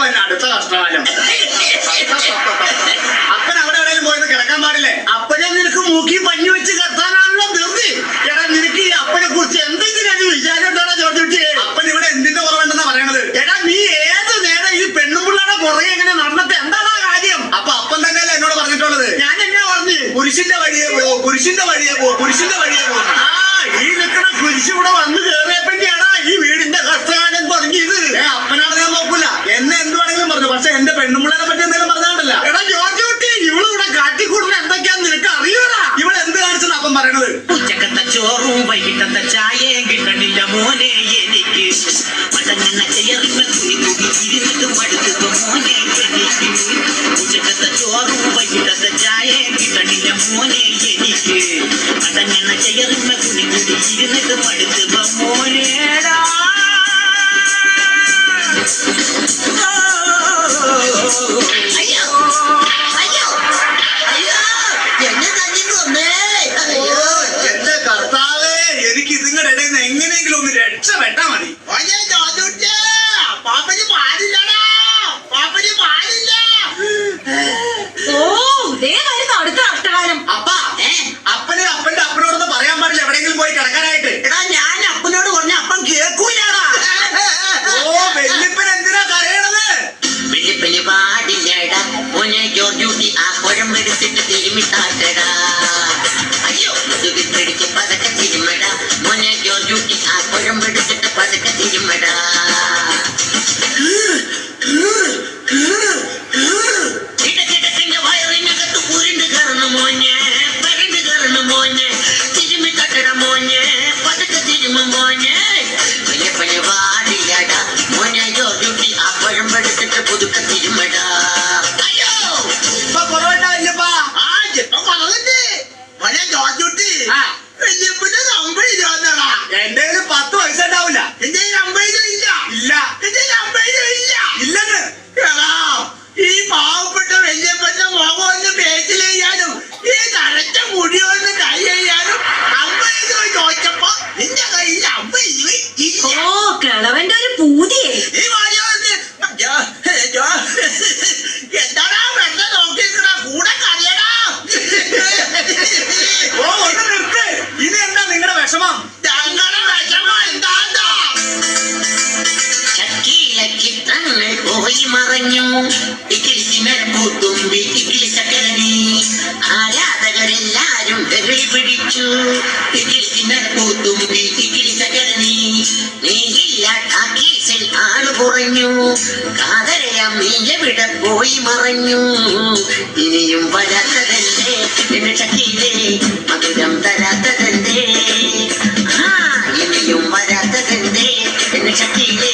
തന്നെ അടുത്ത കഷ്ടകാലം. അപ്പൻ അവിടെ എവിടെയും പോയത് കിടക്കാൻ പാടില്ലേ? അപ്പനെ നിനക്ക് മൂക്കി പഞ്ഞു വെച്ച് കെട്ടാനാണല്ലോ ധൃതി. എടാ നിനക്ക് ഈ അപ്പനെ കുറിച്ച് എന്തെങ്കിലും വിചാരം ഉണ്ടോ ചോദിച്ചിട്ട്? അപ്പൻ ഇവിടെ എന്തിന്റെ കുറവുണ്ടെന്നാ പറയണത്? എടാ നീ ഏത് നേരം ഈ പെണ്ണുപിള്ളയുടെ പുറകെ എങ്ങനെ നടന്നിട്ട് എന്താണ് ആ കാര്യം? അപ്പൊ അപ്പൻ തന്നെയല്ലേ എന്നോട് പറഞ്ഞിട്ടുള്ളത്? ഞാൻ എന്നെ പറഞ്ഞു പുരുഷന്റെ വഴിയെ പോ, പുരുഷന്റെ വഴിയെ പോ, പുരുഷന്റെ വഴിയെ പോ. ആ ഈ നിൽക്കുന്ന കുരിശ് ഇവിടെ വന്ന് കേറിയപ്പോഴാണ് ഈ വീടിന്റെ കഷ്ടകാലം തുടങ്ങിയത്. അപ്പനാണ് ഞാൻ നോക്കൂല, എന്നെ എന്ത് വേണമെങ്കിലും പറഞ്ഞു. പക്ഷെ എന്റെ പെണ്ണുമ്പിള്ളനെ പറ്റി എന്തെങ്കിലും പറഞ്ഞാണ്ടല്ല. എടാ ജോർജ് കുട്ടി, ഇവളിവിടെ കാട്ടിക്കൂടുന്ന എന്തൊക്കെയാന്ന് നിനക്ക് അറിയൂടാ? ഇവിടെ എന്ത് കാണിച്ചെന്ന് അപ്പം പറയണത്? ഉച്ചക്കത്തെ ചോറും വൈകിട്ടത്തെ ചായയും കിട്ടണില്ല മോനെ എനിക്ക്. മടങ്ങണ ചെയറിമ കുടി കുടി ഇരുന്നിട്ട് മടുത്തപ്പോ മോനെ എനിക്ക്. ഉച്ചക്കത്തെ ചോറും വൈകിട്ടത്തെ ചായയും കിട്ടണില്ല മോനെ എനിക്ക്. മടങ്ങണ ചെയറിമ കുടി കുടി ഇരുന്നിട്ട് മടുത്തപ്പോ മോനേടാ. അയ്യോ അയ്യോ അയ്യോ എന്നെ തന്നെ കൊന്നേ. എന്റെ കർത്താവേ, എനിക്ക് ഇതിങ്ങളുടെ ഇടയിൽ നിന്ന് എങ്ങനെയെങ്കിലും ഒന്ന് രക്ഷപ്പെട്ടാ മതി. പാപ്പന് പാടില്ലടാ, പാപ്പന് പാടില്ല. ഓ ദേ വരുന്നു അടുത്ത കഷ്ടകാലം. അപ്പാ, അപ്പന് അപ്പന്റെ അപ്പനോടൊന്ന് പറയാൻ പാടില്ല എവിടെയെങ്കിലും പോയി കിടക്കാനായിട്ട്. എടാ ഞാൻ അപ്പനോട് പറഞ്ഞ അപ്പം കേൾക്കൂലാടാ. ഓ വെല്ലിപ്പൻ എന്തിനാ കരയണത്? വെള്ളിപ്പള്ളി പാടില്ലടാ മോനെ ജോർജൂട്ടി, ആ കുഴം എടുത്തിട്ട് തിരുമിട്ടാട്ടടാ. അയ്യോ മുതുകിട്ടടിച്ച് പതക്കെ തിരുമടാ മോനെ ജോർജൂട്ടി, ആ കുഴം എടുത്തിട്ട് പതക്കെ തിരുമടാ. ഇടക്കിടക്കിന്റെ വയറിനകത്ത് കുരുണ്ട് കയറുന്നു മോനെ, പരണ്ട് കയറുന്നു മോനെ, തിരുമി തട്ടട മോനെ, പതക്കെ തിരുമ മോനെ. വെള്ളിപ്പള്ളി പാടില്ലടാ മോനെ ജോർജൂട്ടി, ആ കുഴം എടുത്തിട്ട് പുതുക്കെ തിരുമടാ. അയ്യോ ഇപ്പൊ കുറവട്ടാ വല്യപ്പാ? ആ ഇപ്പൊ പറഞ്ഞിട്ട് മോനെ ജോർജ് കുട്ടി, വല്യപ്പന്റെ നമ്പർ ഇല്ലാന്നടാ. എന്റെ കയ്യില് 10 പൈസ ഉണ്ടാവില്ല. എന്റെ നമ്പർ ഇല്ല. ഇല്ല. എന്റെ നമ്പർ ഇല്ല. ഇല്ലെന്ന്. എടാ ഈ പാവപ്പെട്ട വല്യപ്പന്റെ മുഖം ഒന്ന് പേച്ചിൽ ചെയ്യാനും ഈ നരച്ച മുടി ഒന്ന് കൈ ചെയ്യാനും 50 രൂപ ചോദിച്ചപ്പോ നിന്റെ കയ്യിൽ 50 രൂപ ഓ കിളവന്റെ ഒരു പൂതിയേ. ഈ വാടി വന്ന് എന്താടാ വെള്ളം നോക്കിയിരിക്കണ കൂടെ കറിയടാ. ഓ ഒന്ന് നിർത്ത്. ഇനി എന്താ നിങ്ങളുടെ വിഷമം? ഞങ്ങളുടെ വിഷമം എന്താണ്ടാ? ചക്കിയില ചിത്രങ്ങൾ പോയി മറഞ്ഞു, ഇക്കിളിസിമൽ പൂത്തുമ്പി ഇക്കിളി ചക്കരനി. ആരാധകരെല്ലാരും വിരളി പിടിച്ചു, ഇക്കിളിസിമൽ പൂത്തുമ്പി ഇക്കിളി ചക്കരനി. നീയില്ല ടാക്കീസിൽ ആള് കുറഞ്ഞു, കാതരയാം നീ എവിടെ പോയി മറഞ്ഞു. ഇനിയും വരാത്തതല്ലേ എന്റെ ചക്കിയിലെ മധുരം തരാത്തതല്ലേ. ആ ഇനിയും വരാത്തതല്ലേ എന്റെ ചക്കിയിലെ